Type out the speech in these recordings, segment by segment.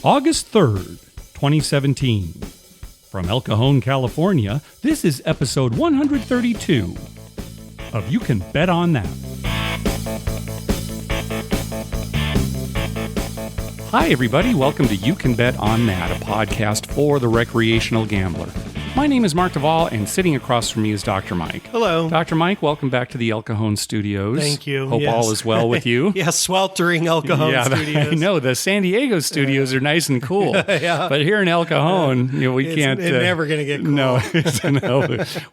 August 3rd, 2017. From El Cajon, California, this is episode 132 of You Can Bet on That. Hi, everybody. Welcome to You Can Bet on That, a podcast for the recreational gambler. My name is Mark Duvall, and sitting across from me is Dr. Mike. Hello. Dr. Mike, welcome back to the El Cajon studios. Thank you. Hope all is well with you. Yes, sweltering El Cajon studios. I know. The San Diego studios are nice and cool. Yeah. But here in El Cajon, we can't... It's never going to get cool. No,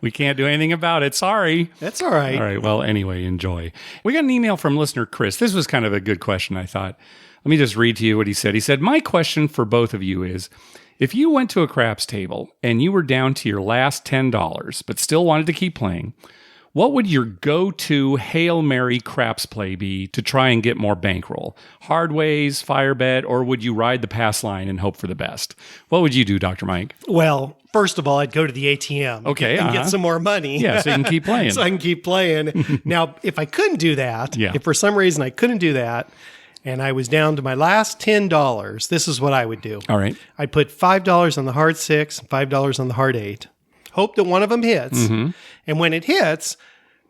we can't do anything about it. Sorry. That's all right. All right. Well, anyway, enjoy. We got an email from listener Chris. This was kind of a good question, I thought. Let me just read to you what he said. He said, my question for both of you is, if you went to a craps table and you were down to your last $10, but still wanted to keep playing, what would your go-to Hail Mary craps play be to try and get more bankroll? Hard ways, fire bet, or would you ride the pass line and hope for the best? What would you do, Dr. Mike? Well, first of all, I'd go to the ATM and get some more money. Yeah, so you can keep playing. So I can keep playing. Now, if I couldn't do that, if for some reason I couldn't do that, and I was down to my last $10, this is what I would do. All right. I'd put $5 on the hard 6 and $5 on the hard 8. Hope that one of them hits. Mm-hmm. And when it hits,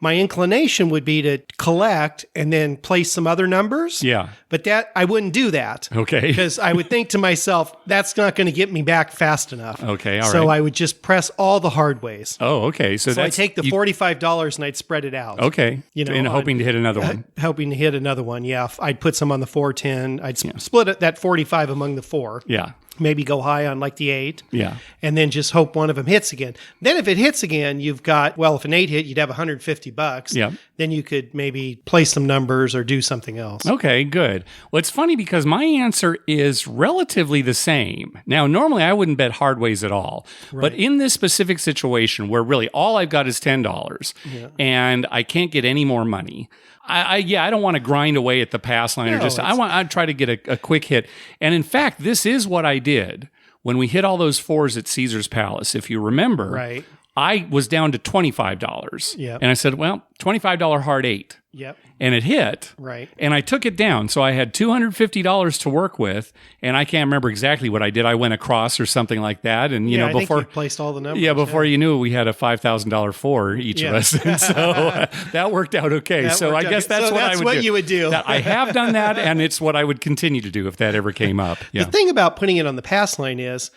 my inclination would be to collect and then place some other numbers. Yeah. But that I wouldn't do that. Okay. Because I would think to myself, that's not going to get me back fast enough. Okay, all right. So I would just press all the hard ways. Oh, okay. So I take the $45 and I'd spread it out. Okay. And hoping to hit another one. Hoping to hit another one, yeah. I'd put some on the 410. I'd split that 45 among the 4. Yeah. Maybe go high on like the 8. Yeah. And then just hope one of them hits again. Then if it hits again, you've got, well, if an 8 hit, you'd have $150. Yeah. Then you could maybe play some numbers or do something else. Okay, good. Well, it's funny because my answer is relatively the same. Now, normally I wouldn't bet hard ways at all. Right. But in this specific situation where really all I've got is $10 and I can't get any more money, I don't want to grind away at the pass line I'd try to get a quick hit. And in fact, this is what I did when we hit all those 4s at Caesar's Palace. If you remember, right. I was down to $25. Yep. And I said, well, $25 hard 8. Yep. And it hit. Right. And I took it down. So I had $250 to work with. And I can't remember exactly what I did. I went across or something like that. And, I think you placed all the numbers. Yeah, before you knew it, we had a $5,000 for each of us. And so that worked out okay. So I guess that's what I would do. That's what you would do. I have done that. And it's what I would continue to do if that ever came up. Yeah. The thing about putting it on the pass line is,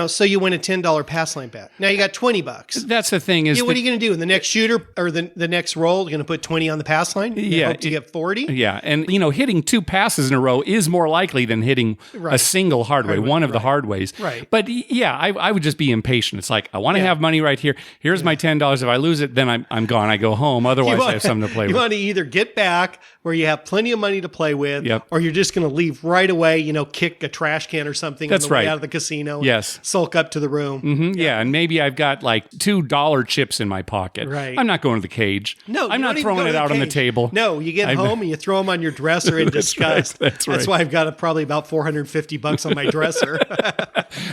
so you win a $10 pass line bet. Now you got $20. That's the thing is, what are you going to do in the next shooter or the next roll? You're going to put 20 on the pass line. Hope to get 40. Yeah, and hitting 2 passes in a row is more likely than hitting a single hard way, one of the hard ways. Right. But I would just be impatient. It's like I want to have money right here. Here's my $10. If I lose it, then I'm gone. I go home. Otherwise, I have something to play with. You want to either get back where you have plenty of money to play with, or you're just going to leave right away. Kick a trash can or something on the way out of the casino. Yes. Sulk up to the room. Mm-hmm. Yeah, and maybe I've got like $2 chips in my pocket. Right. I'm not going to the cage. No, I'm not throwing it out on the table. No, you get home and you throw them on your dresser in disgust. Right. That's why I've got probably about $450 on my dresser.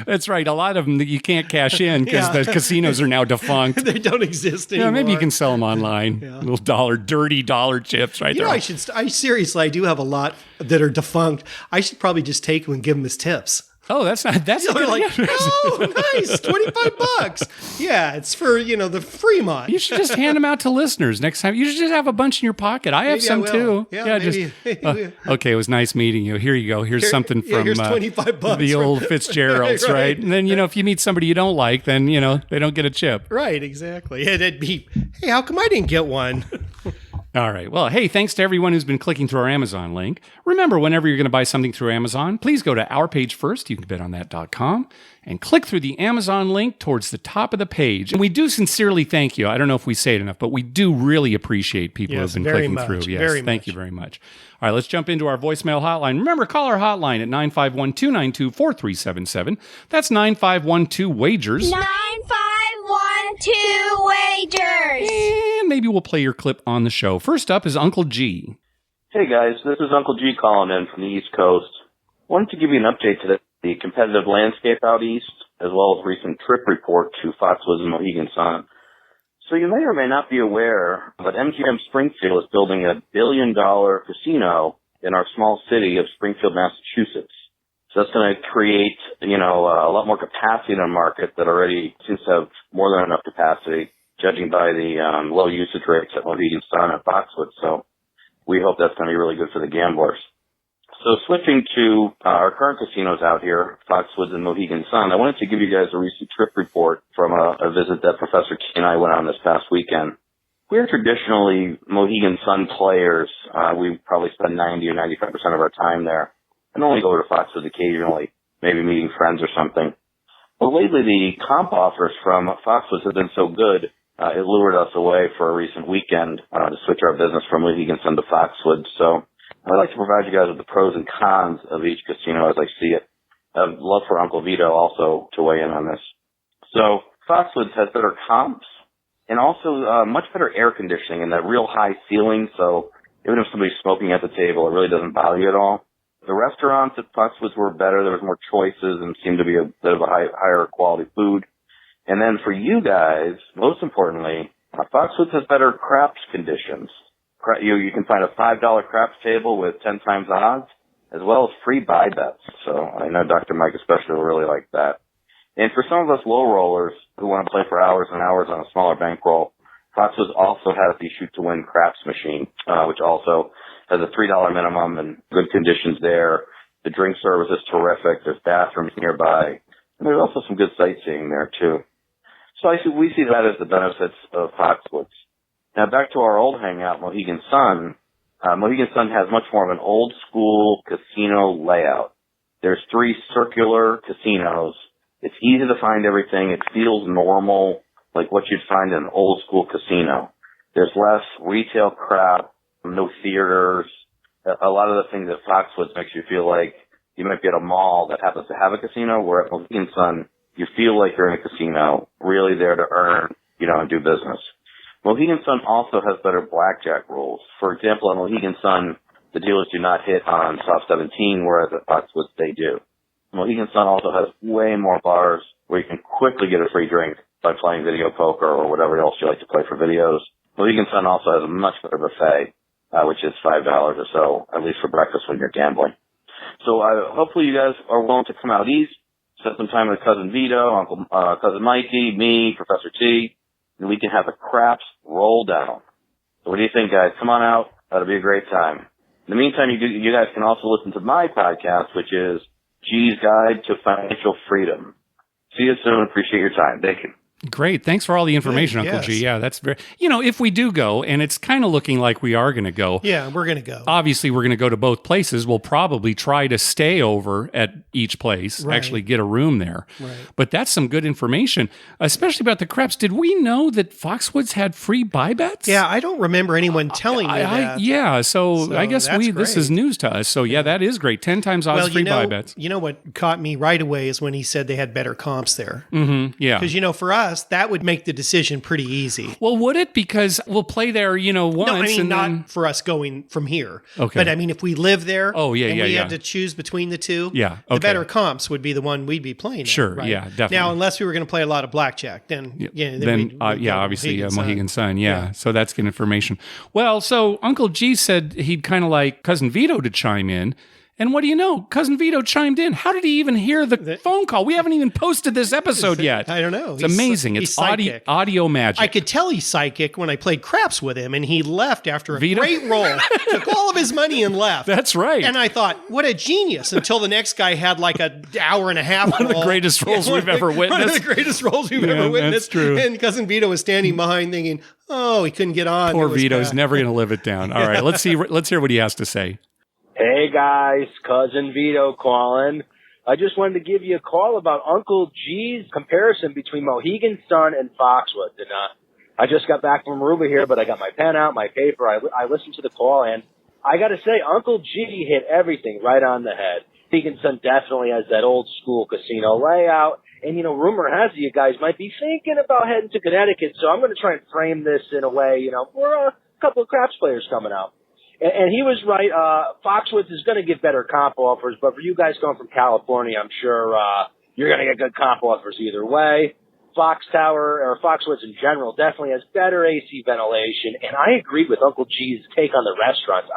That's right. A lot of them that you can't cash in because the casinos are now defunct. They don't exist anymore. Maybe you can sell them online. Little dirty dollar chips right there. I do have a lot that are defunct. I should probably just take them and give them as tips. Oh, that's a good like, oh, nice, $25. Yeah, it's for, the Fremont. You should just hand them out to listeners next time. You should just have a bunch in your pocket. I have some too. Yeah, maybe. Okay, it was nice meeting you. Here you go. Here's something from here's $25 the old Fitzgeralds, right? And then, if you meet somebody you don't like, then, they don't get a chip. Right, exactly. It'd be, hey, how come I didn't get one? All right. Well, hey, thanks to everyone who's been clicking through our Amazon link. Remember, whenever you're going to buy something through Amazon, please go to our page first, youcanbetonThat.com, and click through the Amazon link towards the top of the page. And we do sincerely thank you. I don't know if we say it enough, but we do really appreciate people who have been clicking through. Yes, thank you very much. All right, let's jump into our voicemail hotline. Remember, call our hotline at 951-292-4377. That's 9512-WAGERS. 9512-WAGERS. And maybe we'll play your clip on the show. First up is Uncle G. Hey guys, this is Uncle G calling in from the East Coast. Wanted to give you an update to the competitive landscape out east, as well as recent trip report to Foxwoods and Mohegan Sun. So you may or may not be aware, but MGM Springfield is building a $1 billion casino in our small city of Springfield, Massachusetts. So that's going to create, a lot more capacity in a market that already seems to have more than enough capacity, judging by the low usage rates at Mohegan Sun and Foxwoods. So we hope that's going to be really good for the gamblers. So switching to our current casinos out here, Foxwoods and Mohegan Sun, I wanted to give you guys a recent trip report from a visit that Professor T and I went on this past weekend. We're traditionally Mohegan Sun players. We probably spend 90 or 95% of our time there, and only go to Foxwoods occasionally, maybe meeting friends or something. But lately, the comp offers from Foxwoods have been so good, it lured us away for a recent weekend to switch our business from Mohegan Sun to Foxwoods. So I'd like to provide you guys with the pros and cons of each casino as I see it. I'd love for Uncle Vito also to weigh in on this. So Foxwoods has better comps and also much better air conditioning and that real high ceiling. So even if somebody's smoking at the table, it really doesn't bother you at all. The restaurants at Foxwoods were better. There was more choices and seemed to be a bit of a higher quality food. And then for you guys, most importantly, Foxwoods has better craps conditions. You can find a $5 craps table with 10 times odds, as well as free buy bets. So I know Dr. Mike especially will really like that. And for some of us low rollers who want to play for hours and hours on a smaller bankroll, Foxwoods also has the shoot to win craps machine, which also has a $3 minimum and good conditions there. The drink service is terrific. There's bathrooms nearby. And there's also some good sightseeing there too. So we see that as the benefits of Foxwoods. Now back to our old hangout, Mohegan Sun. Mohegan Sun has much more of an old school casino layout. There's 3 circular casinos. It's easy to find everything. It feels normal, like what you'd find in an old school casino. There's less retail crap, no theaters. A lot of the things at Foxwoods makes you feel like you might be at a mall that happens to have a casino, where at Mohegan Sun, you feel like you're in a casino, really there to earn, and do business. Mohegan Sun also has better blackjack rules. For example, at Mohegan Sun, the dealers do not hit on soft 17, whereas at Foxwoods they do. Mohegan Sun also has way more bars where you can quickly get a free drink by playing video poker or whatever else you like to play for videos. Mohegan Sun also has a much better buffet, which is $5 or so, at least for breakfast when you're gambling. So hopefully you guys are willing to come out east, spend some time with Cousin Vito, Cousin Mikey, me, Professor T, and we can have a craps roll down. So what do you think, guys? Come on out. That'll be a great time. In the meantime, you guys can also listen to my podcast, which is G's Guide to Financial Freedom. See you soon. Appreciate your time. Thank you. Great. Thanks for all the information, Good, Uncle yes. G. Yeah, that's very, if we do go, and it's kind of looking like we are going to go. Yeah, we're going to go. Obviously, we're going to go to both places. We'll probably try to stay over at each place, Right. actually get a room there. Right. But that's some good information, especially about the craps. Did we know that Foxwoods had free buy bets? Yeah, I don't remember anyone telling me that. So I guess that's this is great. news to us. So yeah, that is great. 10 times odds free buy bets. You know what caught me right away is when he said they had better comps there. Mm-hmm. Yeah. Because, for us, that would make the decision pretty easy. Well, would it? Because we'll play there, once. No, I mean, and not then... for us going from here. Okay. But I mean, if we live there and we had to choose between the two, Yeah, the okay. better comps would be the one we'd be playing at, Sure, right? yeah, definitely. Now, unless we were going to play a lot of blackjack, then we'd go obviously Mohegan Sun. Mohegan Sun. Yeah. So that's good information. Well, so Uncle G said he'd kind of like Cousin Vito to chime in. And what do you know? Cousin Vito chimed in. How did he even hear the phone call? We haven't even posted this episode yet. I don't know. It's amazing. He's It's psychic. audio magic. I could tell he's psychic when I played craps with him, and he left after a Vito? great roll, took all of his money and left. That's right. And I thought, what a genius, until the next guy had like an hour and a half One of the greatest rolls we've ever One of witnessed. the greatest rolls we've Yeah, ever witnessed. that's true. And Cousin Vito was standing behind thinking, oh, he couldn't get on. Poor It was Vito's bad. never going to live it down. All right, let's hear what he has to say. Hey guys, Cousin Vito calling. I just wanted to give you a call about Uncle G's comparison between Mohegan Sun and Foxwoods. And I just got back from Aruba here, but I got my pen out, my paper. I listened to the call, and I got to say, Uncle G hit everything right on the head. Mohegan Sun definitely has that old school casino layout. And, rumor has it you guys might be thinking about heading to Connecticut, so I'm going to try and frame this in a way, for a couple of craps players coming out. And he was right. Foxwoods is going to get better comp offers, but for you guys going from California, I'm sure you're going to get good comp offers either way. Fox Tower or Foxwoods in general definitely has better AC ventilation, and I agree with Uncle G's take on the restaurants.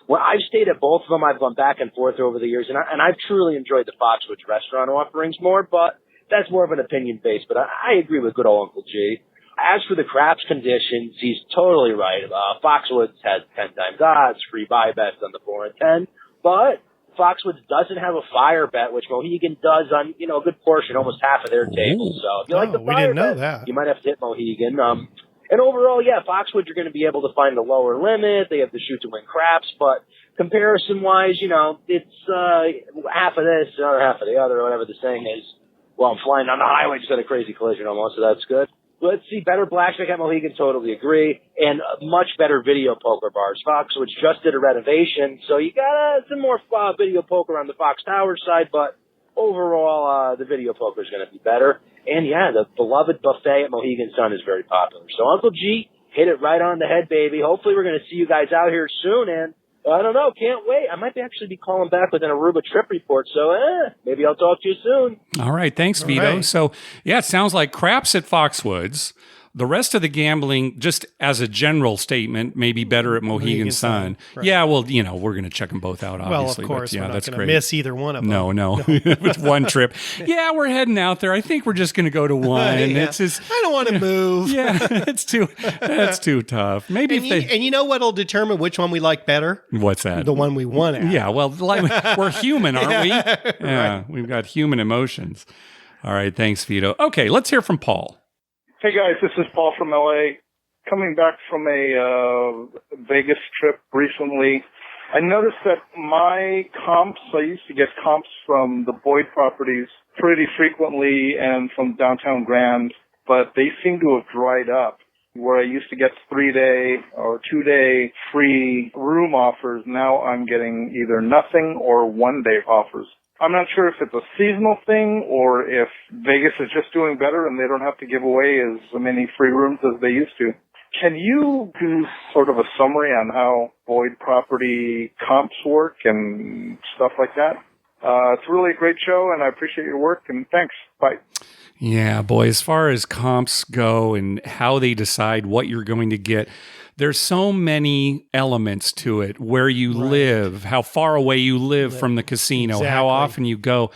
Well, I've stayed at both of them. I've gone back and forth over the years, and I've truly enjoyed the Foxwoods restaurant offerings more, but that's more of an opinion base. But I agree with good old Uncle G. As for the craps conditions, he's totally right. Foxwoods has 10 times odds, free buy bets on the 4 and 10, but Foxwoods doesn't have a fire bet, which Mohegan does on, a good portion, almost half of their tables. So if you like the we fire didn't know bet, that. you might have to hit Mohegan. And overall, yeah, Foxwoods, you're going to be able to find the lower limit. They have the shoot to win craps, but comparison-wise, it's half of this, another half of the other, whatever the saying is. Well, I'm flying down the highway, just had a crazy collision almost, so that's good. Let's see, better blackjack at Mohegan, totally agree, and much better video poker bars. Foxwoods just did a renovation, so you got some more video poker on the Fox Tower side, but overall, the video poker is going to be better. And yeah, the beloved buffet at Mohegan Sun is very popular. So Uncle G hit it right on the head, baby. Hopefully we're going to see you guys out here soon, and I don't know, can't wait. I might actually be calling back with an Aruba trip report, so maybe I'll talk to you soon. All right, thanks, Vito. Right. So, yeah, it sounds like craps at Foxwoods. The rest of the gambling, just as a general statement, may be better at Mohegan Sun. Right. Yeah, well, we're going to check them both out, obviously. Well, of course, but, yeah, we're not that's going to great. miss either one of them. No. With one trip. Yeah, we're heading out there. I think we're just going to go to one. Yeah. It's just, I don't want to move. yeah, that's too tough. Maybe And you know what'll determine which one we like better? What's that? The one we won at. Yeah, well, we're human, aren't we? Yeah, We've got human emotions. All right, thanks, Vito. Okay, let's hear from Paul. Hey guys, this is Paul from LA. Coming back from a Vegas trip recently, I noticed that my comps, I used to get comps from the Boyd properties pretty frequently and from downtown Grand, but they seem to have dried up. Where I used to get 3-day or 2-day free room offers, now I'm getting either nothing or 1-day offers. I'm not sure if it's a seasonal thing or if Vegas is just doing better and they don't have to give away as many free rooms as they used to. Can you do sort of a summary on how Boyd property comps work and stuff like that? It's really a great show, and I appreciate your work, and thanks. Bye. Yeah, boy, as far as comps go and how they decide what you're going to get, there's so many elements to it. Where you live, how far away you live from the casino, how often you go.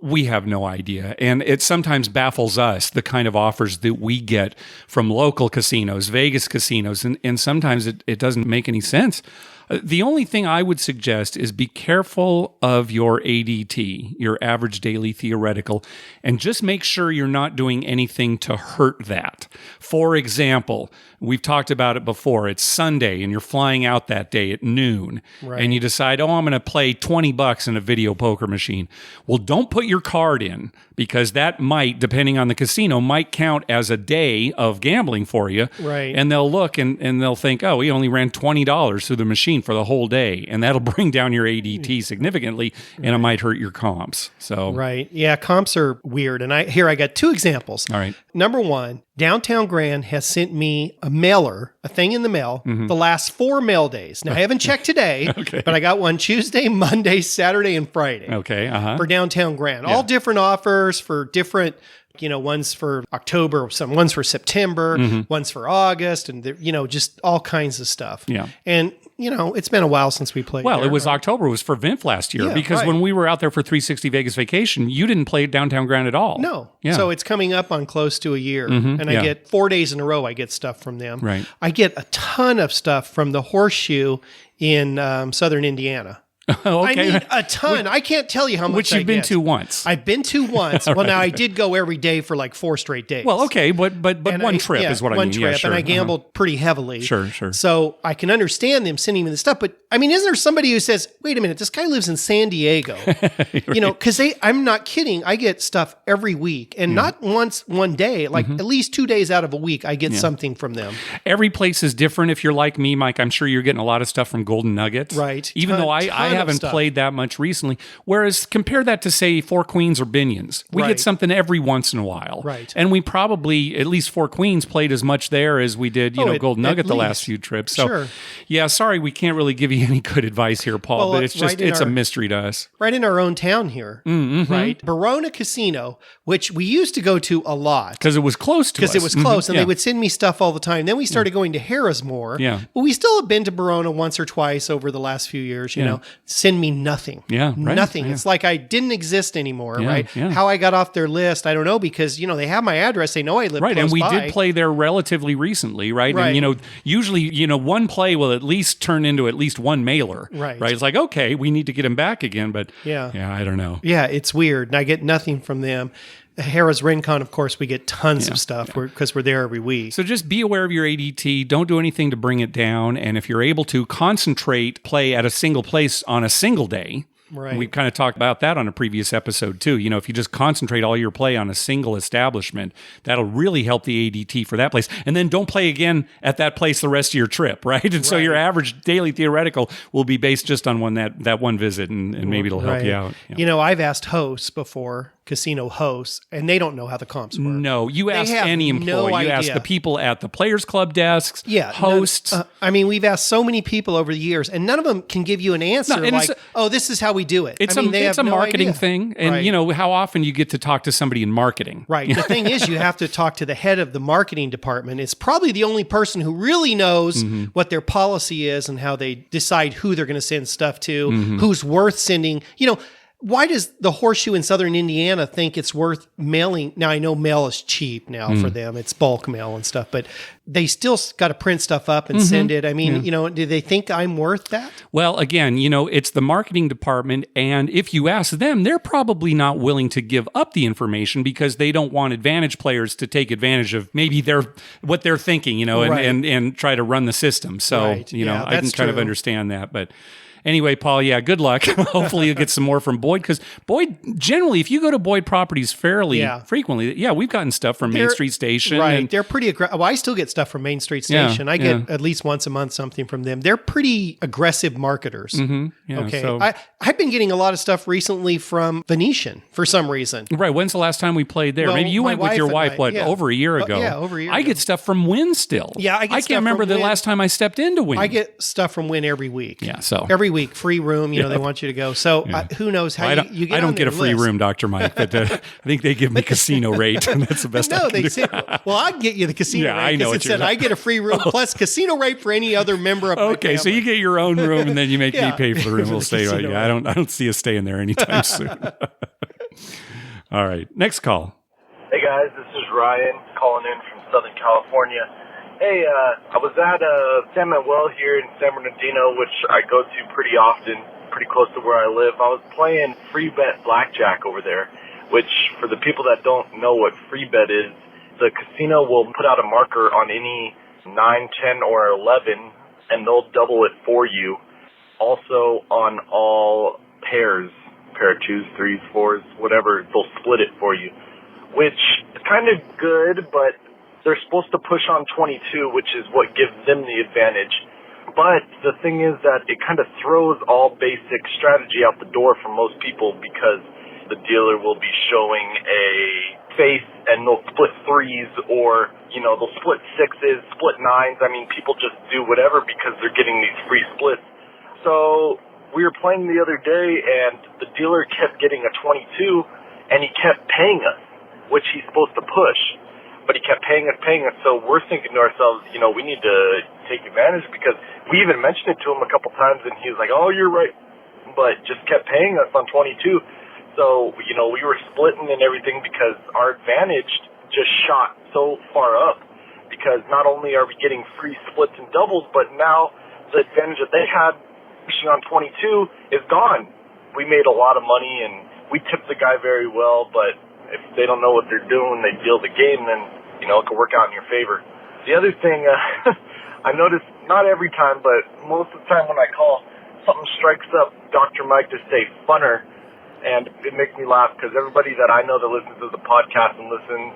We have no idea. And it sometimes baffles us, the kind of offers that we get from local casinos, Vegas casinos, and sometimes it doesn't make any sense. The only thing I would suggest is be careful of your ADT, your average daily theoretical, and just make sure you're not doing anything to hurt that. For example, we've talked about it before. It's Sunday and you're flying out that day at noon, and you decide, I'm going to play $20 in a video poker machine. Well, don't put your card in, because that might, depending on the casino, might count as a day of gambling for you. Right. And they'll look and they'll think, he only ran $20 through the machine for the whole day. And that'll bring down your ADT significantly, and it might hurt your comps. So Right. Yeah, comps are weird. And I got 2 examples. All right. Number one, Downtown Grand has sent me a mailer, a thing in the mail, the last 4 mail days. Now, I haven't checked today, but I got one Tuesday, Monday, Saturday, and Friday. Okay. For Downtown Grand. All different offers for different, one's for October, one's for September, one's for August, and, just all kinds of stuff. Yeah. And, it's been a while since we played. Well, there. it was October. It was for VINF last year, Yeah, because right. when we were out there for 360 Vegas Vacation, you didn't play Downtown Grand at all. No. Yeah. So it's coming up on close to a year. And I get 4 days in a row, I get stuff from them. Right. I get a ton of stuff from the Horseshoe in southern Indiana. Okay. I mean, a ton. I can't tell you how much Which you've I been get. to once. I've been to once. Well, now I did go every day for like 4 straight days. Well, okay, but And one trip is what I mean. One trip, Yeah, sure. and I gambled pretty heavily. Sure. So I can understand them sending me the stuff, but I mean, isn't there somebody who says, "Wait a minute, this guy lives in San Diego"? Because I'm not kidding. I get stuff every week, and not once one day, like at least 2 days out of a week, I get something from them. Every place is different. If you're like me, Mike, I'm sure you're getting a lot of stuff from Golden Nugget. Right. Even though I haven't played that much recently. Whereas compare that to, say, Four Queens or Binions. We get something every once in a while. Right. And we probably, at least Four Queens, played as much there as we did, Gold Nugget the last few trips. So, yeah, sorry, we can't really give you any good advice here, Paul, but it's just, it's a mystery to us. Right in our own town here, right? Verona Casino, which we used to go to a lot. Because it was close to us. Because it was close, and they would send me stuff all the time. Then we started going to Harrah's more. Yeah. But we still have been to Verona once or twice over the last few years, you know. Send me nothing. Yeah, right. Nothing. Yeah. It's like I didn't exist anymore, right? Yeah. How I got off their list, I don't know, because, they have my address. They know I live close by. And we did play there relatively recently, right? And, usually, one play will at least turn into at least one mailer. Right. It's like, okay, we need to get him back again, but I don't know. Yeah, it's weird. And I get nothing from them. Harrah's Rincon, of course, we get tons of stuff because we're there every week. So just be aware of your ADT. Don't do anything to bring it down. And if you're able to concentrate play at a single place on a single day, right. We kind of talked about that on a previous episode too. If you just concentrate all your play on a single establishment, that'll really help the ADT for that place. And then don't play again at that place the rest of your trip, right? And so your average daily theoretical will be based just on that one visit, and maybe it'll help you out. Yeah. I've asked hosts before, casino hosts, and they don't know how the comps work. No, you ask any employee. You ask the people at the Players Club desks, hosts. We've asked so many people over the years, and none of them can give you an answer this is how we do it. It's a marketing thing, and how often you get to talk to somebody in marketing. Right. The thing is, you have to talk to the head of the marketing department. It's probably the only person who really knows what their policy is and how they decide who they're going to send stuff to, who's worth sending. Why does the Horseshoe in Southern Indiana think it's worth mailing? Now, I know mail is cheap now for them. It's bulk mail and stuff, but they still got to print stuff up and send it. I mean, do they think I'm worth that? Well, again, it's the marketing department. And if you ask them, they're probably not willing to give up the information because they don't want advantage players to take advantage of maybe what they're thinking, and try to run the system. So, I can kind of understand that. But anyway, Paul, good luck. Hopefully you'll get some more from Boyd, because Boyd, generally, if you go to Boyd Properties fairly frequently, we've gotten stuff from Main Street Station. Right. And they're pretty aggressive. Well, I still get stuff from Main Street Station. I get at least once a month something from them. They're pretty aggressive marketers. Okay. So, I've been getting a lot of stuff recently from Venetian for some reason. Right. When's the last time we played there? Well, maybe you went with your wife, over a year ago? Over a year I ago. get stuff from Wynn still. Yeah, I can't remember the last time I stepped into Wynn. I get stuff from Wynn every week. Yeah, so. Every week, free room. They want you to go. So who knows how you get I don't on get a their free list. room, Dr. Mike, but I think they give me casino rate, and that's the best I can they do. say, well, I'll get you the casino rate. I know what it said I get a free room plus casino rate for any other member of my family. So you get your own room, and then you make me pay for the room. We'll stay right. I don't see us staying there anytime soon. All right, next call. Hey guys, this is Ryan calling in from Southern California. Hey, I was at San Manuel here in San Bernardino, which I go to pretty often, pretty close to where I live. I was playing free bet blackjack over there, which for the people that don't know what free bet is, the casino will put out a marker on any 9, 10, or 11, and they'll double it for you. Also on all pairs, pair of 2s, 3s, 4s, whatever, they'll split it for you, which is kind of good, but they're supposed to push on 22, which is what gives them the advantage. But the thing is that it kind of throws all basic strategy out the door for most people, because the dealer will be showing a face and they'll split 3s, or, they'll split 6s, split 9s. I mean, people just do whatever because they're getting these free splits. So we were playing the other day and the dealer kept getting a 22 and he kept paying us, which he's supposed to push. But he kept paying us. So we're thinking to ourselves, we need to take advantage, because we even mentioned it to him a couple times and he was like, oh, you're right. But just kept paying us on 22. So, we were splitting and everything because our advantage just shot so far up, because not only are we getting free splits and doubles, but now the advantage that they had pushing on 22 is gone. We made a lot of money and we tipped the guy very well, but if they don't know what they're doing, they deal the game, then, it could work out in your favor. The other thing, I noticed, not every time, but most of the time when I call, something strikes up Dr. Mike to say funner, and it makes me laugh, because everybody that I know that listens to the podcast and listens,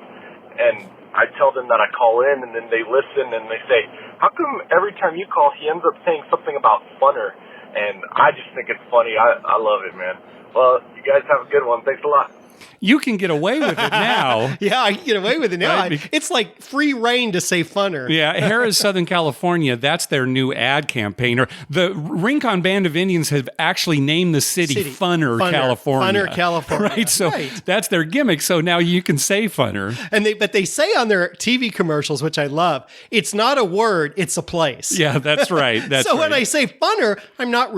and I tell them that I call in, and then they listen, and they say, how come every time you call, he ends up saying something about funner? And I just think it's funny. I love it, man. Well, you guys have a good one. Thanks a lot. You can get away with it now. Yeah, I can get away with it now. Right? It's like free reign to say funner. Yeah, Harrah's Southern California, that's their new ad campaign. Or the Rincon Band of Indians have actually named the city Funner, California. Funner, California. Right, so that's their gimmick. So now you can say funner. But they say on their TV commercials, which I love, it's not a word, it's a place. Yeah, that's right. That's so right. when I say funner, I'm not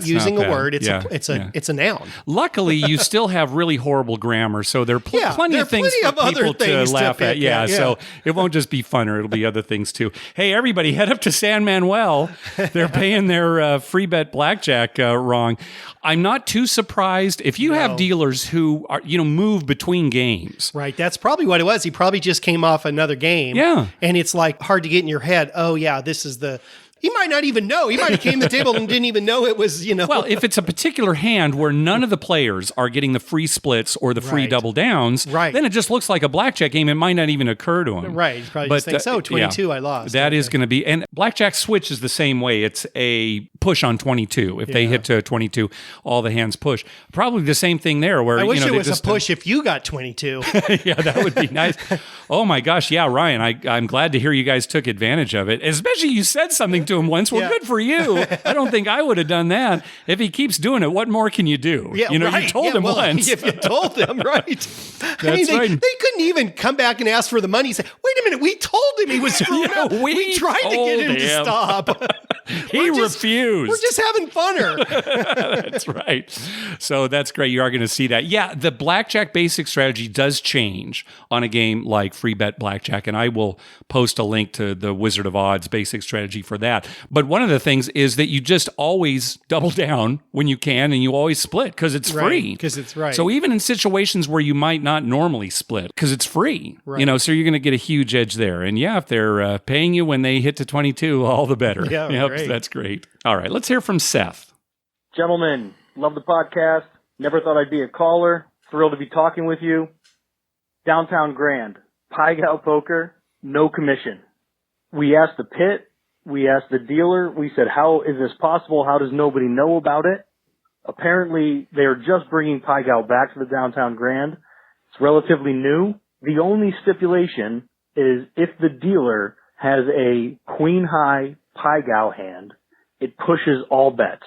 using a word. It's a noun. Luckily, you still have really horrible grammar, so there are plenty of things for people to laugh at. Yeah, so it won't just be funner; it'll be other things too. Hey, everybody, head up to San Manuel. They're paying their free bet blackjack wrong. I'm not too surprised if you have dealers who are move between games. Right, that's probably what it was. He probably just came off another game. Yeah, and it's like hard to get in your head. Oh yeah, this is the. He might not even know. He might have came to the table and didn't even know it was, Well, if it's a particular hand where none of the players are getting the free splits or the free double downs, then it just looks like a blackjack game. It might not even occur to him. Right. He's probably just thinks, 22, I lost. That is going to be, and blackjack switch is the same way. It's a push on 22. If they hit to 22, all the hands push. Probably the same thing there. Where I wish it was a push if you got 22. Yeah, that would be nice. Oh my gosh, yeah, Ryan, I'm glad to hear you guys took advantage of it. Especially you said something to him once. Well, good for you. I don't think I would have done that. If he keeps doing it, what more can you do? Yeah, you told him once. If you told him, right. That's right. They couldn't even come back and ask for the money. Say, wait a minute, we told him he was screwing up. We tried to get him to stop. He refused. We're just having funner. That's right. So that's great. You are going to see that. Yeah, the blackjack basic strategy does change on a game like Free Bet Blackjack, and I will post a link to the Wizard of Odds basic strategy for that. But one of the things is that you just always double down when you can, and you always split because it's free. Because it's right. So even in situations where you might not normally split, because it's free, so you're going to get a huge edge there. And yeah, if they're paying you when they hit to 22, all the better. Yeah, great. That's great. All right, let's hear from Seth. Gentlemen, love the podcast. Never thought I'd be a caller. Thrilled to be talking with you. Downtown Grand, Pai Gow Poker, no commission. We asked the pit. We asked the dealer. We said, how is this possible? How does nobody know about it? Apparently, they are just bringing Pai Gow back to the Downtown Grand. It's relatively new. The only stipulation is if the dealer has a queen-high Pai Gow hand, it pushes all bets.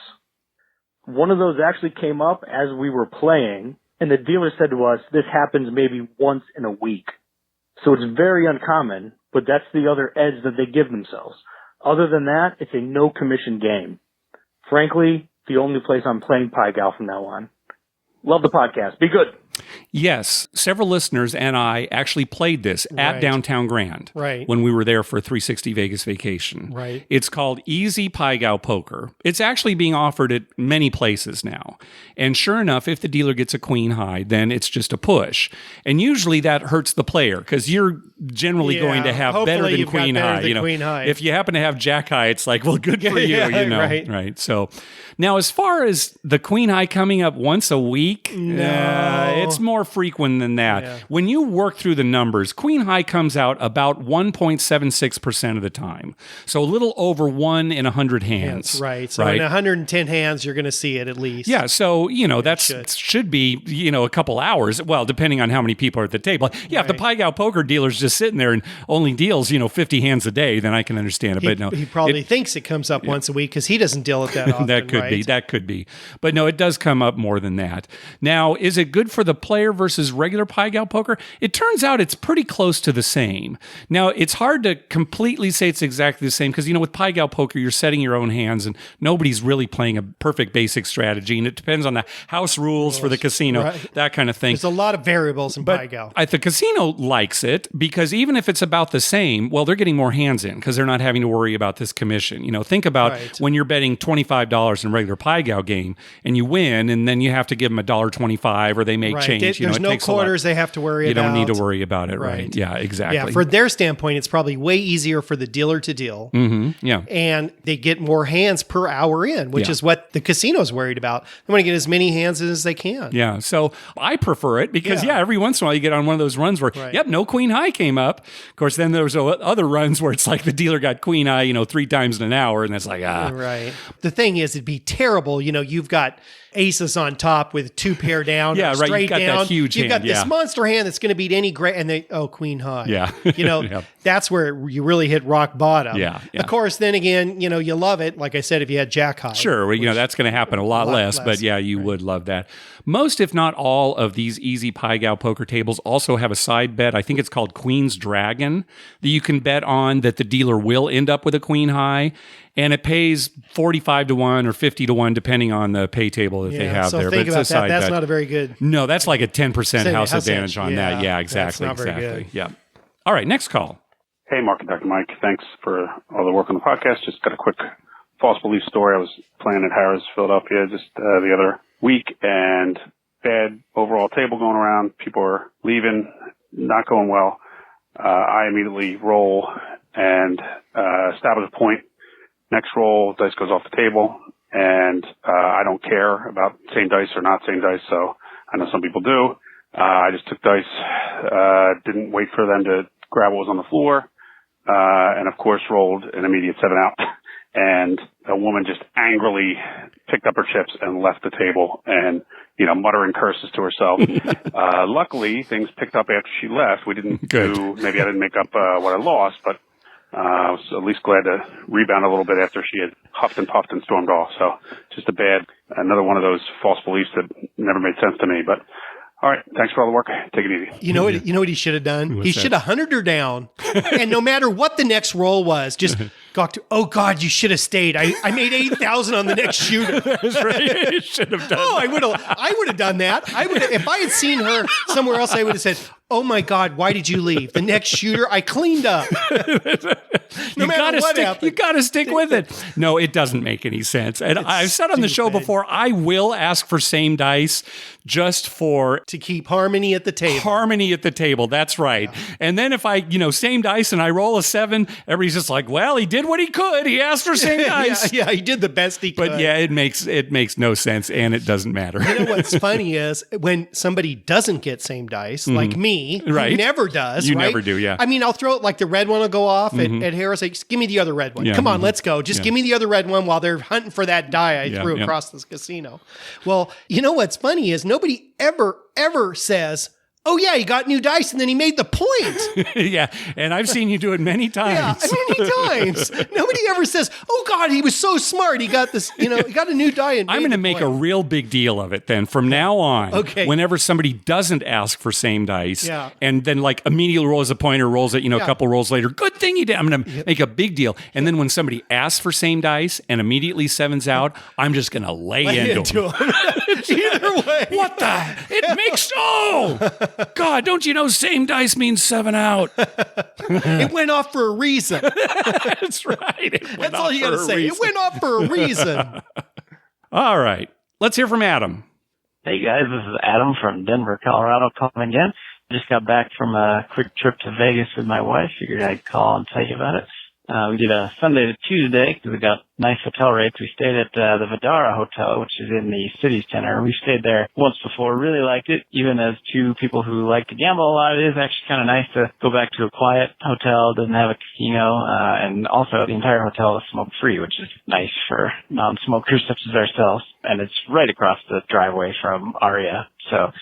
One of those actually came up as we were playing, and the dealer said to us, this happens maybe once in a week. So it's very uncommon, but that's the other edge that they give themselves. Other than that, it's a no-commission game. Frankly, the only place I'm playing Pai Gow from now on. Love the podcast. Be good. Yes, several listeners and I actually played this at Downtown Grand when we were there for 360 Vegas Vacation. Right. It's called Easy Pai Gow Poker. It's actually being offered at many places now. And sure enough, if the dealer gets a queen high, then it's just a push. And usually that hurts the player because you're generally going to have better than queen high. Queen high. If you happen to have jack high, it's like, well, good for you. Right. So now, as far as the queen high coming up once a week, it's more frequent than that. Yeah. When you work through the numbers, queen high comes out about 1.76% of the time. So a little over 1 in 100 hands. That's right. So in 110 hands, you're going to see it at least. Yeah. So, should be, a couple hours. Well, depending on how many people are at the table. Yeah. If the Pai Gow poker dealer's just sitting there and only deals, 50 hands a day, then I can understand it. But no, he probably thinks it comes up once a week because he doesn't deal it that often. That could be. But no, it does come up more than that. Now, is it good for the player versus regular Pai Gow poker? It turns out it's pretty close to the same. Now, it's hard to completely say it's exactly the same because, with Pai Gow poker, you're setting your own hands and nobody's really playing a perfect basic strategy. And it depends on the house rules for the casino, that kind of thing. There's a lot of variables in Pai Gow. The casino likes it because even if it's about the same, well, they're getting more hands in because they're not having to worry about this commission. Think about when you're betting $25 in a regular Pai Gow game and you win and then you have to give them $1 $1.25 or they make Right. change. There's it no takes a lot. quarters they have to worry You about. don't need to worry about it, right? Yeah, exactly. Yeah, from their standpoint, it's probably way easier for the dealer to deal. Yeah. And they get more hands per hour in, which is what the casino's worried about. They want to get as many hands as they can. Yeah. So I prefer it because, every once in a while you get on one of those runs where, no queen high came up. Of course, then there's other runs where it's like the dealer got queen high, 3 times in an hour. And that's like, Right. The thing is, it'd be terrible. You've got aces on top with 2 pair down. Yeah, right. Straight You've got down. that huge You've hand, got this monster hand that's going to beat any great, and queen high. Yeah. That's where you really hit rock bottom. Yeah. Of course, then again, you love it. Like I said, if you had jack high. Sure. Well, that's going to happen a lot less, but you would love that. Most, if not all, of these easy Pai Gow poker tables also have a side bet. I think it's called Queen's Dragon that you can bet on that the dealer will end up with a queen high. And it pays 45 to 1 or 50 to 1, depending on the pay table that they have there. Think but about it's a side That's bet. not a very good. No, that's like a 10% house advantage on yeah, that. Yeah, exactly. That's not very exactly. good. Yeah. All right, next call. Hey, Mark and Dr. Mike. Thanks for all the work on the podcast. Just got a quick false belief story. I was playing at Harrah's, Philadelphia, just the other week, and bad overall table going around. People are leaving, not going well. I immediately roll and establish a point. Next roll, dice goes off the table, and I don't care about same dice or not same dice, so I know some people do. I just took dice, didn't wait for them to grab what was on the floor, and of course rolled an immediate 7 out. And a woman just angrily picked up her chips and left the table and, muttering curses to herself. Luckily, things picked up after she left. We didn't maybe I didn't make up what I lost, but I was at least glad to rebound a little bit after she had huffed and puffed and stormed off. So just another one of those false beliefs that never made sense to me. But all right, thanks for all the work. Take it easy. You know what he should have done? He should have hunted her down, and no matter what the next roll was, just got to. Oh God, you should have stayed. I made 8,000 on the next shooter. That's right. You should have done. I would have done that. I would if I had seen her somewhere else. I would have said, "Oh my God, why did you leave? The next shooter, I cleaned up." No matter what happened, you got to stick with it. No, it doesn't make any sense. And I've said on the show before, I will ask for same dice just to keep harmony at the table. Harmony at the table. That's right. Yeah. And then if I, same dice and I roll a 7, everybody's just like, well, he did what he could. He asked for same dice. Yeah, he did the best he could. But yeah, it makes no sense, and it doesn't matter. You know what's funny is when somebody doesn't get same dice, like me, right? Who never does. You right? never do. Yeah. I mean, I'll throw it like the red one will go off at Harrah's. Like, give me the other red one. Yeah. Come on, let's go. Just give me the other red one while they're hunting for that die I threw across this casino. Well, you know what's funny is nobody ever says, "Oh yeah, he got new dice and then he made the point." Yeah, and I've seen you do it many times. Yeah, many times. Nobody ever says, "Oh God, he was so smart. He got this. He got a new die." And I'm going to make a real big deal of it then from now on. Okay. Whenever somebody doesn't ask for same dice, and then like immediately rolls a point or rolls it, a couple rolls later, good thing he did. I'm going to make a big deal. And then when somebody asks for same dice and immediately 7's out, I'm just going to lay into them. Either way, what the? It makes God, don't you know same dice means 7 out? It went off for a reason. That's right. That's all you got to say. It went off for a reason. All right. Let's hear from Adam. Hey guys, this is Adam from Denver, Colorado, calling again. Just got back from a quick trip to Vegas with my wife. Figured I'd call and tell you about it. We did a Sunday to Tuesday because we got nice hotel rates. We stayed at the Vidara Hotel, which is in the city center. We stayed there once before, really liked it. Even as two people who like to gamble a lot, it is actually kind of nice to go back to a quiet hotel, doesn't have a casino, and also the entire hotel is smoke free, which is nice for non-smokers such as ourselves. And it's right across the driveway from Aria. So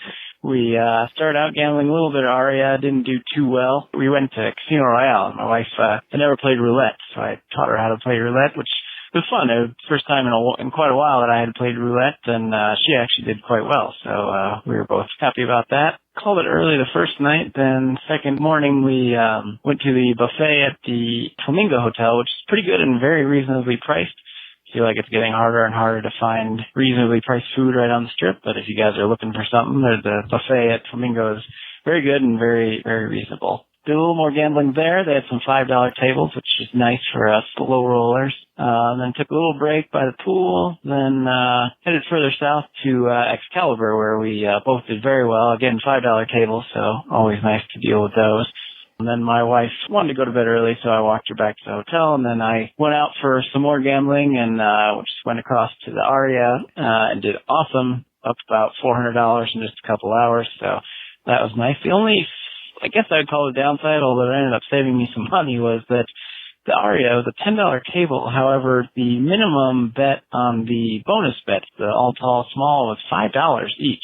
we started out gambling a little bit at Aria, didn't do too well. We went to Casino Royale. My wife had never played roulette, so I taught her how to play roulette, which was fun. It was the first time in quite a while that I had played roulette, and she actually did quite well. So we were both happy about that. Called it early the first night, then second morning we went to the buffet at the Flamingo Hotel, which is pretty good and very reasonably priced. I feel like it's getting harder and harder to find reasonably priced food right on the strip, but if you guys are looking for something, the buffet at Flamingo is very good and very, very reasonable. did a little more gambling there. They had some $5 tables, which is nice for us low rollers. Then took a little break by the pool, then headed further south to Excalibur, where we both did very well. Again, $5 tables, so always nice to deal with those. And then my wife wanted to go to bed early, so I walked her back to the hotel, and then I went out for some more gambling and just went across to the Aria and did awesome, up about $400 in just a couple hours, so that was nice. The only, I guess I'd call it a downside, although it ended up saving me some money, was that the Aria was a $10 table. However, the minimum bet on the bonus bets, the all tall small, was $5 each,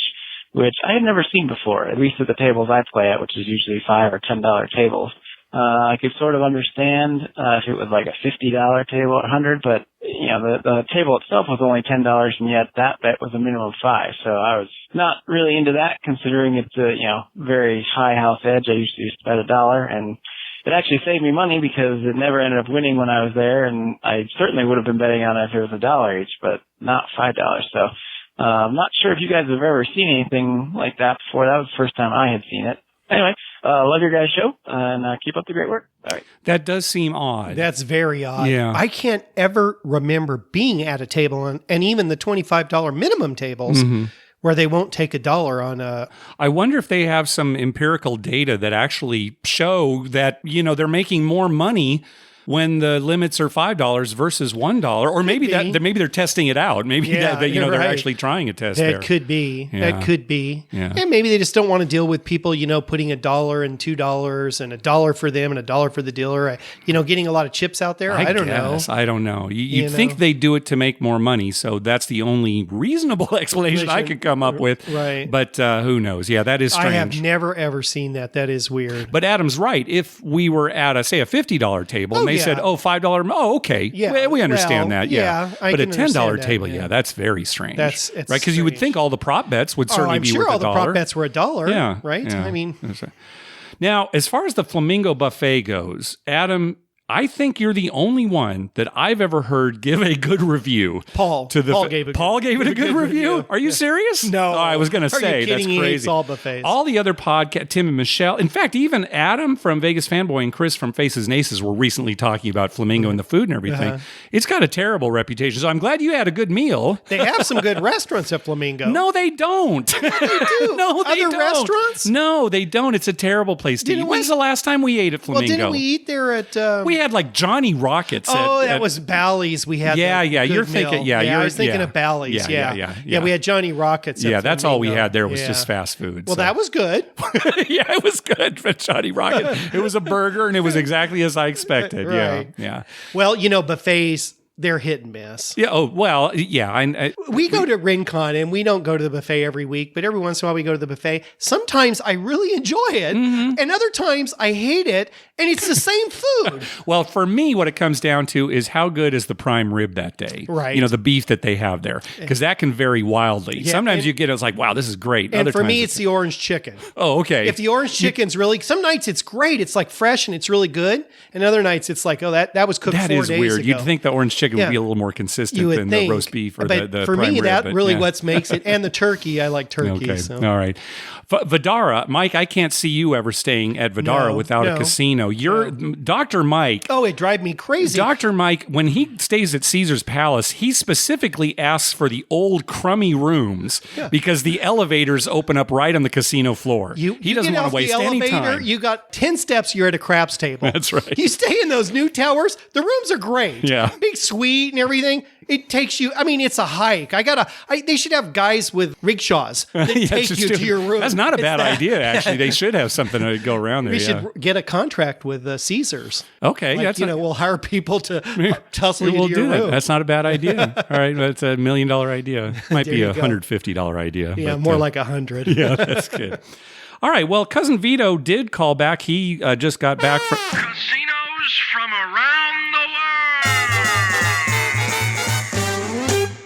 which I had never seen before, at least at the tables I play at, which is usually $5 or $10 tables. I could sort of understand if it was like a $50 table at 100, but you know the table itself was only $10, and yet that bet was a minimum of $5. So I was not really into that, considering it's a very high house edge. I used to bet $1, and it actually saved me money because it never ended up winning when I was there, and I certainly would have been betting on it if it was $1 each, but not $5. So I'm not sure if you guys have ever seen anything like that before. That was the first time I had seen it. Anyway, love your guys' show, and keep up the great work. All right. That does seem odd. That's very odd. Yeah. I can't ever remember being at a table, and even the $25 minimum tables, where they won't take $1 on a... I wonder if they have some empirical data that actually show that, they're making more money when the limits are $5 versus $1, or maybe maybe they're testing it out. Maybe they're right. actually trying a test there. That could be. Yeah. That could be. Yeah. And maybe they just don't want to deal with people, putting $1 and $2 and $1 for them and $1 for the dealer. Getting a lot of chips out there. I don't know. I don't know. You'd think they do it to make more money, so that's the only reasonable explanation I could come up with. Right. But who knows? Yeah, that is strange. I have never, ever seen that. That is weird. But Adam's right. If we were at, say, a $50 table, and they said, $5, okay. Yeah. We understand that. Yeah. But a $10 table, that's very strange. It's right? Because you would think all the prop bets would certainly be worth $1. I'm sure all the prop bets were $1. Yeah. Right? Yeah. I mean... Now, as far as the Flamingo Buffet goes, Adam, I think you're the only one that I've ever heard give a good review. Paul gave it a good review. Are you serious? No. Oh, I was going to say, that's crazy. He hates all buffets. All the other podcasts, Tim and Michelle, in fact, even Adam from Vegas Fanboy and Chris from Faces and Aces were recently talking about Flamingo and the food and everything. It's got a terrible reputation. So I'm glad you had a good meal. They have some good restaurants at Flamingo. No, they don't. They do. No, they Other don't. Restaurants? No, they don't. It's a terrible place to eat. When's the last time we ate at Flamingo? Well, didn't we eat there at... We had like Johnny Rockets. That was Bally's. We had you're thinking. I was thinking of Bally's. Yeah. We had Johnny Rockets. Yeah, that's all we had there was just fast food. Well, that was good. Yeah, it was good for Johnny Rocket. It was a burger, and it was exactly as I expected. Right. Yeah. Well, buffets, they're hit and miss. Yeah. Oh, well, yeah. We go to Rincon, and we don't go to the buffet every week, but every once in a while we go to the buffet. Sometimes I really enjoy it, and other times I hate it, and it's the same food. Well, for me, what it comes down to is how good is the prime rib that day? Right. The beef that they have there, because that can vary wildly. Yeah, Sometimes you get it's like, wow, this is great. And other for times me, it's the orange chicken. Oh, okay. If the orange chicken's really, some nights it's great, it's like fresh and it's really good, and other nights it's like, that was cooked 4 days ago. That is weird. You'd think the orange chicken would be a little more consistent than the roast beef or the for prime me, rib, that really what makes it. And the turkey, I like turkey. Okay. So. All right. Vidara, Mike, I can't see you ever staying at Vidara without a casino. You're Dr. Mike. Oh, it drives me crazy. Dr. Mike, when he stays at Caesar's Palace, he specifically asks for the old crummy rooms because the elevators open up right on the casino floor. He doesn't want to waste any time. You got 10 steps, you're at a craps table. That's right. You stay in those new towers, the rooms are great. Yeah. Big suite and everything. It takes you, it's a hike. They should have guys with rickshaws that take you to your room. That's not a bad idea, actually. They should have something to go around there. We should get a contract with Caesars. Okay. We'll hire people to tussle you to your room. That's not a bad idea. All right. That's $1 million idea. Might be a $150 idea. Yeah, more like 100. Yeah, that's good. All right. Well, Cousin Vito did call back. He just got back from... Casinos from around the world.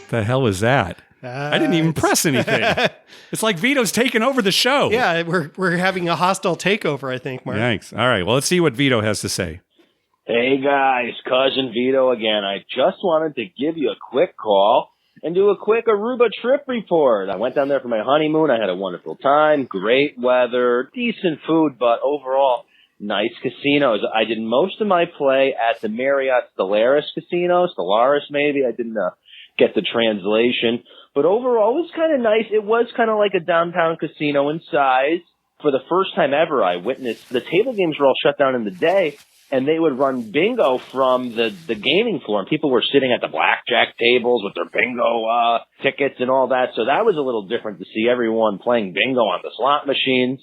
The hell is that? I didn't even press anything. It's like Vito's taking over the show. Yeah, we're having a hostile takeover, I think, Mark. Thanks. All right. Well, let's see what Vito has to say. Hey, guys. Cousin Vito again. I just wanted to give you a quick call and do a quick Aruba trip report. I went down there for my honeymoon. I had a wonderful time. Great weather, decent food, but overall, nice casinos. I did most of my play at the Marriott Stellaris Casino, Stellaris maybe. I didn't get the translation. But overall, it was kind of nice. It was kind of like a downtown casino in size. For the first time ever, I witnessed the table games were all shut down in the day, and they would run bingo from the gaming floor. And people were sitting at the blackjack tables with their bingo tickets and all that. So that was a little different to see everyone playing bingo on the slot machines.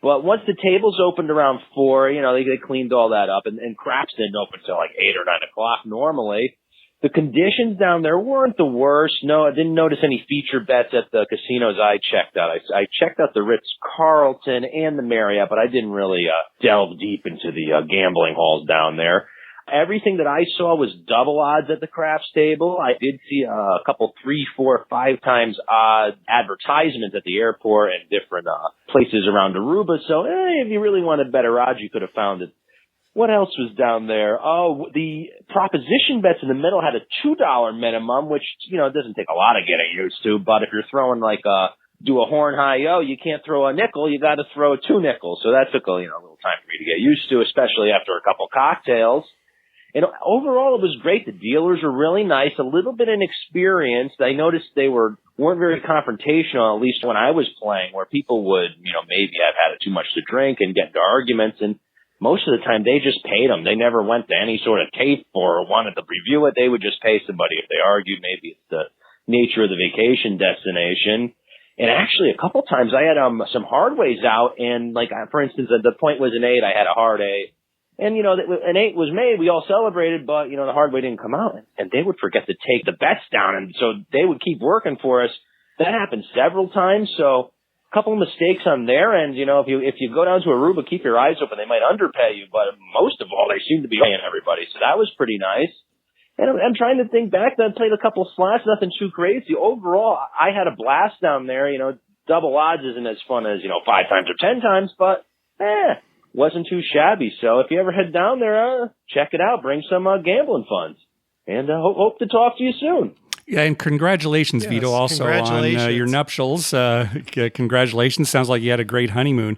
But once the tables opened around 4, they cleaned all that up, and craps didn't open until like 8 or 9 o'clock normally. The conditions down there weren't the worst. No, I didn't notice any feature bets at the casinos I checked out. I checked out the Ritz-Carlton and the Marriott, but I didn't really delve deep into the gambling halls down there. Everything that I saw was double odds at the craps table. I did see a couple 3, 4, 5 times odd advertisements at the airport and different places around Aruba. So if you really wanted better odds, you could have found it. What else was down there? Oh, the proposition bets in the middle had a $2 minimum, which, doesn't take a lot of getting used to. But if you're throwing do a horn high, you can't throw a nickel, you got to throw 2 nickels. So that took a little time for me to get used to, especially after a couple cocktails. And overall, it was great. The dealers were really nice, a little bit inexperienced. I noticed they weren't very confrontational, at least when I was playing, where people would, maybe have had too much to drink and get into arguments. And most of the time, they just paid them. They never went to any sort of tape or wanted to review it. They would just pay somebody if they argued. Maybe it's the nature of the vacation destination. And actually, a couple times I had some hard ways out. And for instance, the point was an 8. I had a hard 8. And, an 8 was made. We all celebrated, but, the hard way didn't come out. And they would forget to take the bets down. And so they would keep working for us. That happened several times. So couple of mistakes on their end. If you go down to Aruba, keep your eyes open. They might underpay you, but most of all, they seem to be paying everybody. So that was pretty nice. And I'm trying to think back. I played a couple of slots, nothing too crazy. Overall, I had a blast down there. Double odds isn't as fun as 5 times or 10 times, but wasn't too shabby. So if you ever head down there, check it out. Bring some gambling funds, and hope to talk to you soon. Yeah, and congratulations, Yes, Vito, also on your nuptials. Congratulations. Sounds like you had a great honeymoon.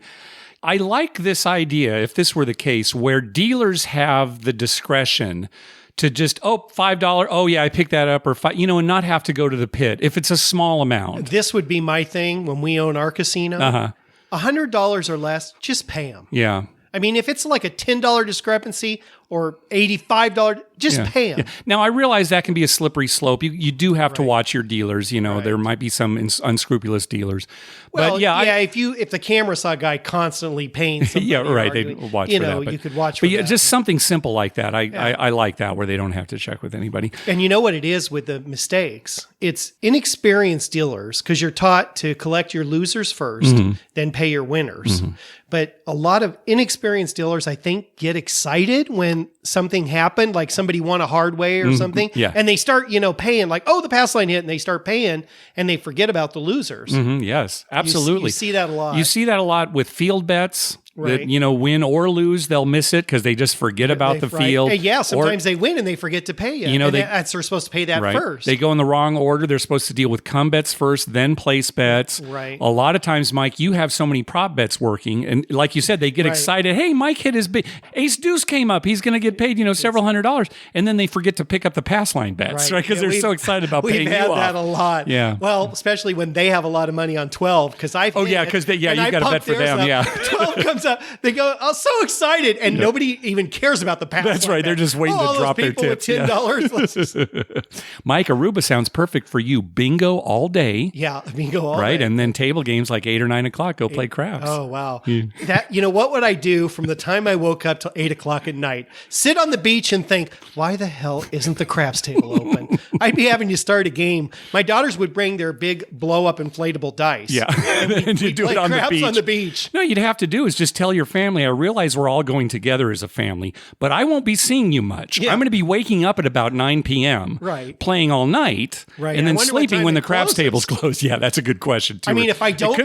I like this idea, if this were the case, where dealers have the discretion to just, $5, oh yeah, I picked that up, or and not have to go to the pit if it's a small amount. This would be my thing when we own our casino. $100 or less, just pay them. Yeah. I mean, if it's like a $10 discrepancy or $85, just pay them. Yeah. Now, I realize that can be a slippery slope. You do have to watch your dealers. There might be some unscrupulous dealers. Well, but if the camera saw a guy constantly paying somebody, they'd watch for that. You could watch for that. But just something simple like that. I like that, where they don't have to check with anybody. And you know what it is with the mistakes? It's inexperienced dealers, because you're taught to collect your losers first, then pay your winners. But a lot of inexperienced dealers, I think, get excited when something happened, like somebody won a hard way or something, and they start, paying, like, the pass line hit, and they start paying, and they forget about the losers. Yes, absolutely. You see that a lot. You see that a lot with field bets. Right. That, win or lose, they'll miss it because they just forget about the field. Yeah, sometimes they win and they forget to pay you. They're supposed to pay that first. They go in the wrong order. They're supposed to deal with come bets first, then place bets. Right. A lot of times, Mike, you have so many prop bets working, and like you said, they get excited. Hey, Mike hit his big ace deuce came up. He's going to get paid, several $100s, and then they forget to pick up the pass line bets, right? Because they're so excited about paying you off. We've had that a lot. Yeah. Well, especially when they have a lot of money on 12, because I've you got to bet for them. Yeah. 12 comes up. They go, I'm so excited, and nobody even cares about the pass. That's right. They're just waiting to drop their tips. With $10. Mike, Aruba sounds perfect for you. Bingo all day. Yeah, bingo all day. Right, and then table games like 8 or 9 o'clock. Go play craps. Oh wow! That what would I do from the time I woke up till 8 o'clock at night? Sit on the beach and think, why the hell isn't the craps table open? I'd be having to start a game. My daughters would bring their big blow up inflatable dice. Yeah, and you do it on the beach. No, you'd have to do is just tell your family. I realize we're all going together as a family, but I won't be seeing you much. Yeah. I'm going to be waking up at about 9 p.m. Right. Playing all night, and then sleeping when the craps tables close. Yeah, that's a good question too. I mean, if I don't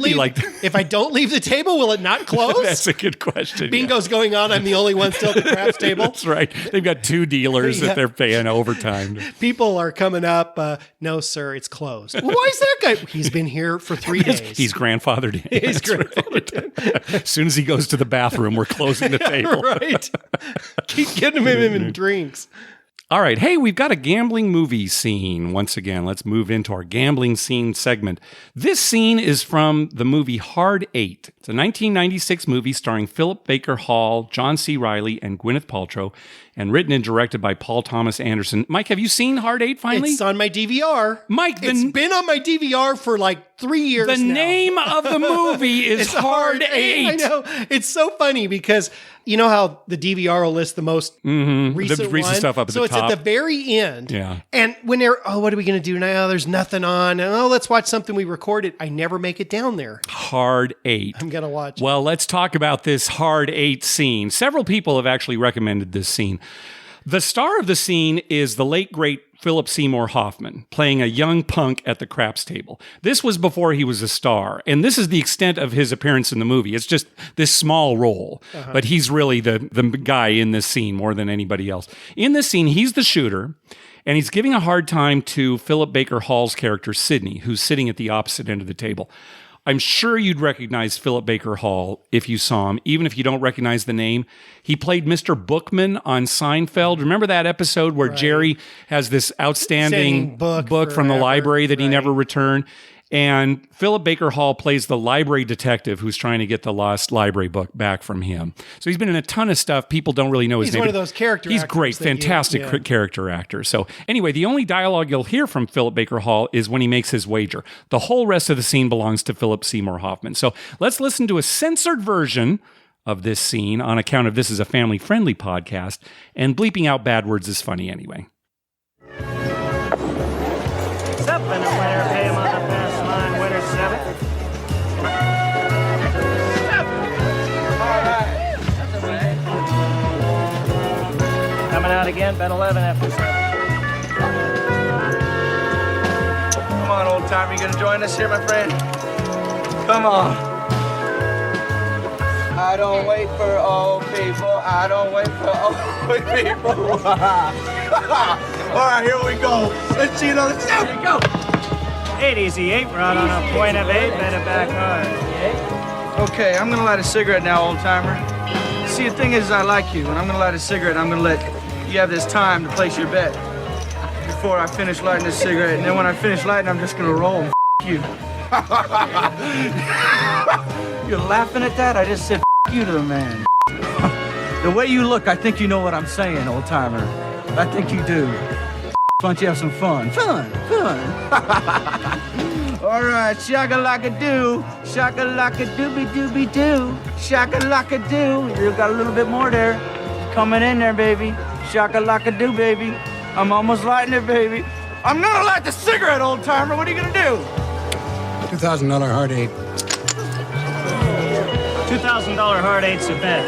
leave the table, will it not close? That's a good question. Bingo's going on. I'm the only one still at the craps table. That's right. They've got 2 dealers that they're paying overtime. People are coming up. No, sir, it's closed. Well, why is that guy? He's been here for 3 days. He's grandfathered in. He's grandfathered in. As soon as he goes to the bathroom, we're closing the table. Right. Keep getting him in drinks. All right. Hey, we've got a gambling movie scene. Once again, let's move into our gambling scene segment. This scene is from the movie Hard Eight. It's a 1996 movie starring Philip Baker Hall, John C. Reilly, and Gwyneth Paltrow, and written and directed by Paul Thomas Anderson. Mike, have you seen Hard Eight finally? It's on my DVR. Mike, it's been on my DVR for like 3 years now. The name of the movie is Hard Eight. I know. It's so funny because you know how the DVR will list the most recent stuff up at the top. So it's at the very end. Yeah. And when they're, what are we going to do now? There's nothing on. And let's watch something we recorded. I never make it down there. Hard Eight. I'm going to watch it. Well, let's talk about this Hard Eight scene. Several people have actually recommended this scene. The star of the scene is the late, great Philip Seymour Hoffman, playing a young punk at the craps table. This was before he was a star, and this is the extent of his appearance in the movie. It's just this small role, but he's really the guy in this scene more than anybody else. In this scene, he's the shooter, and he's giving a hard time to Philip Baker Hall's character, Sidney, who's sitting at the opposite end of the table. I'm sure you'd recognize Philip Baker Hall if you saw him, even if you don't recognize the name. He played Mr. Bookman on Seinfeld. Remember that episode where Jerry has this outstanding book from the library that he never returned? And Philip Baker Hall plays the library detective who's trying to get the lost library book back from him. So he's been in a ton of stuff. People don't really know his name. He's one of those character actors. He's great, fantastic character actor. So anyway, the only dialogue you'll hear from Philip Baker Hall is when he makes his wager. The whole rest of the scene belongs to Philip Seymour Hoffman. So let's listen to a censored version of this scene on account of this is a family-friendly podcast, and bleeping out bad words is funny anyway. Up in the winner, pay him on the fast line, winner 7. Coming out again, bet 11 after 7. Come on, old timer, you gonna join us here, my friend? Come on. I don't wait for old people. I don't wait for old people. All right, here we go. Let's see another step. Here we go. 8 easy 8, we're out on a point of 8, bet it back hard. Okay, I'm gonna light a cigarette now, old timer. See, the thing is, I like you, and I'm gonna light a cigarette, and I'm gonna let you have this time to place your bet before I finish lighting this cigarette. And then when I finish lighting, I'm just gonna roll and you. You're laughing at that? I just said you to the man. The way you look, I think you know what I'm saying, old timer. I think you do. Why don't you have some fun? Fun. All right, shaka-laka-doo, shaka-laka-dooby-dooby-doo, shaka-laka-doo. You got a little bit more there. Coming in there, baby. Shaka-laka-doo, baby. I'm almost lighting it, baby. I'm gonna light the cigarette, old timer. What are you gonna do? $2,000 hard 8. $2,000 hard 8's a bet.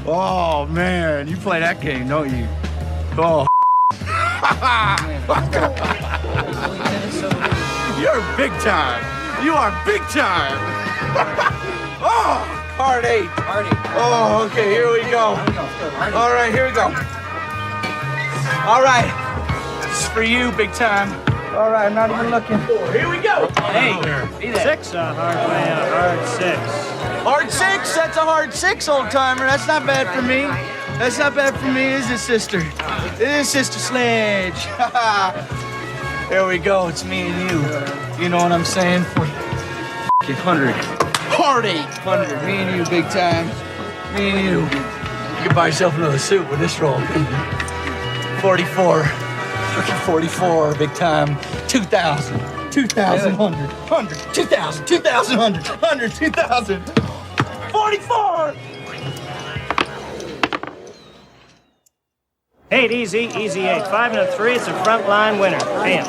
Oh, man, you play that game, don't you? Oh, you're big time. You are big time. Oh, hard 8. Oh, okay, here we go. All right, here we go. All right, this is for you, big time. All right, I'm not even looking. Here we go. Hey, 6 hard play and a hard 6. Hard 6? That's a hard 6, old timer. That's not bad for me. That's not bad for me, is it, sister? It is Sister Sledge. There we go. It's me and you. You know what I'm saying? 100. Hard 800. Me and you, big time. Me and you. You can buy yourself another suit with this roll. 44. 44, big time. 2,000. 2,000. 100. 2,000. 2,000. 100. 2,000. 44. 8 easy 8. 5 and a 3, it's a front line winner. Bam.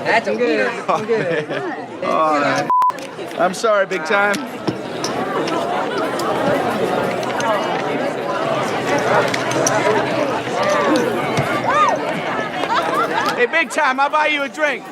That's good. Good. All right. I'm sorry, big time. Hey, big time, I'll buy you a drink.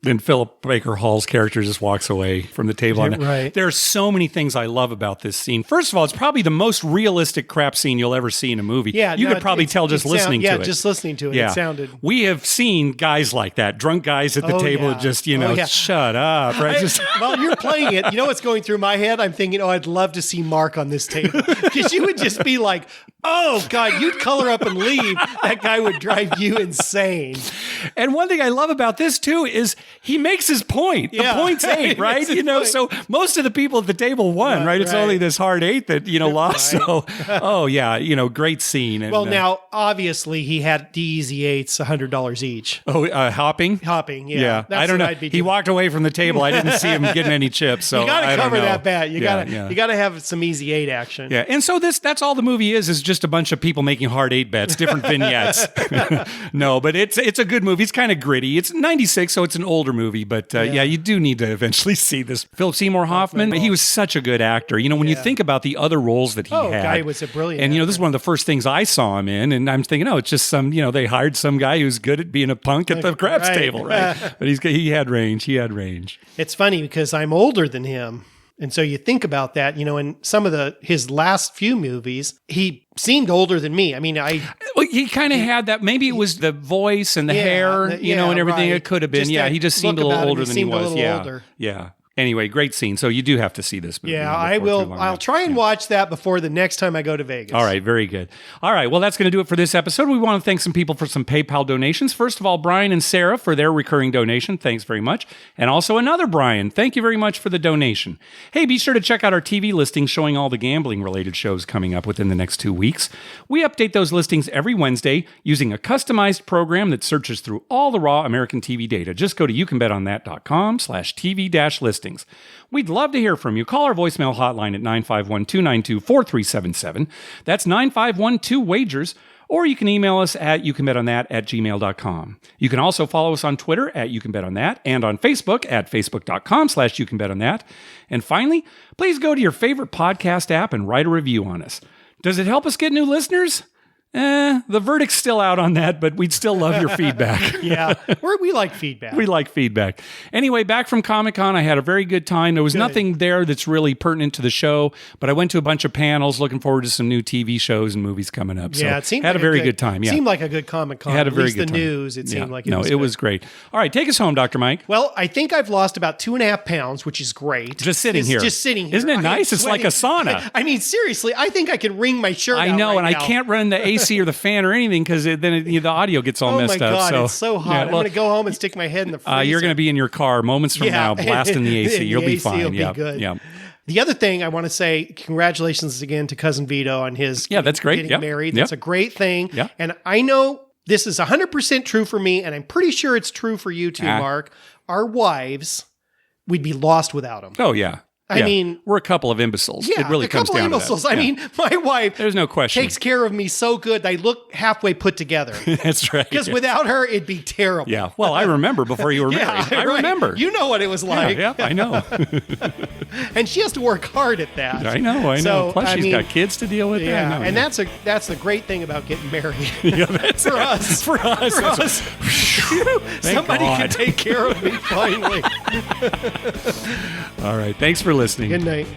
Then Philip Baker Hall's character just walks away from the table. Right. There are so many things I love about this scene. First of all, it's probably the most realistic crap scene you'll ever see in a movie. Yeah, you could probably tell just listening to it. Yeah, just listening to it. Yeah. It sounded. We have seen guys like that, drunk guys at the table that just, shut up. Right? While you're playing it, you know what's going through my head? I'm thinking, I'd love to see Mark on this table. Because you would just be like, oh, God, you'd color up and leave. That guy would drive you insane. And one thing I love about this, too, is he makes his point. The point's 8, right? So most of the people at the table won, right? It's only this hard 8 that, lost. Right. So, great scene. And, now, obviously, he had the easy 8s, $100 each. Oh, hopping? Hopping, yeah. Yeah, I don't know. He walked away from the table. I didn't see him getting any chips. So you got to cover that bet. You got to have some easy 8 action. Yeah, and so that's all the movie is just a bunch of people making hard 8 bets, different vignettes. No, but it's a good movie. It's kind of gritty. It's 96, so it's an older movie. But you do need to eventually see this. Philip Seymour Hoffman, he was such a good actor. When you think about the other roles that he had. Guy was a brilliant And, actor. this is one of the first things I saw him in. And I'm thinking, it's just they hired some guy who's good at being a punk at the craps table, right? But he had range. It's funny because I'm older than him. And so you think about that, in some of his last few movies, he seemed older than me. I mean, he kind of had that. Maybe it was the voice and the hair, and everything. Right. It could have been. He just seemed a little older than he was. Yeah. Anyway, great scene. So you do have to see this movie. Yeah, I will. I'll try and watch that before the next time I go to Vegas. All right, very good. All right, well, that's going to do it for this episode. We want to thank some people for some PayPal donations. First of all, Brian and Sarah for their recurring donation. Thanks very much. And also another Brian. Thank you very much for the donation. Hey, be sure to check out our TV listings showing all the gambling-related shows coming up within the next 2 weeks. We update those listings every Wednesday using a customized program that searches through all the raw American TV data. Just go to youcanbetonthat.com/TV-listings. We'd love to hear from you. Call our voicemail hotline at 951-292-4377. That's 951-2-WAGERS. Or you can email us at youcanbetonThat@gmail.com. You can also follow us on Twitter at YouCanBetOnThat and on Facebook at facebook.com/YouCanBetOnThat. And finally, please go to your favorite podcast app and write a review on us. Does it help us get new listeners? The verdict's still out on that, but we'd still love your feedback. Yeah, we like feedback. We like feedback. Anyway, back from Comic-Con, I had a very good time. There was nothing there that's really pertinent to the show, but I went to a bunch of panels, looking forward to some new TV shows and movies coming up. So it seemed had like a very good time. Yeah, seemed like a good Comic-Con. Had a very good time. The news, it seemed like it was it was great. All right, take us home, Dr. Mike. Well, I think I've lost about 2.5 pounds, which is great. Just sitting here. Isn't it nice? It's like a sauna. I mean, seriously, I think I can wring my shirt out I know, right and now. I can't run the AC or the fan or anything because then the audio gets all messed up. Oh my God, so, it's so hot. I'm going to go home and stick my head in the freezer. You're going to be in your car moments from now, blasting the AC. You'll be fine. Will be good. Yeah. The other thing I want to say, congratulations again to Cousin Vito on his that's great. Getting married. That's a great thing. And I know this is 100% true for me, and I'm pretty sure it's true for you too, Mark. Our wives, we'd be lost without them. Oh, yeah. I mean, we're a couple of imbeciles. Yeah, it really comes down to that. I mean, my wife There's no question. takes care of me so good. I look halfway put together. That's right. Because without her, it'd be terrible. Yeah. Well, I remember before you were married. I remember. You know what it was like. Yeah, I know. And she has to work hard at that. I know. So, Plus, she's got kids to deal with. Yeah, I know, and that's the great thing about getting married. That's for us. For us. Somebody can take care of me finally. All right. Thanks for listening. Good night.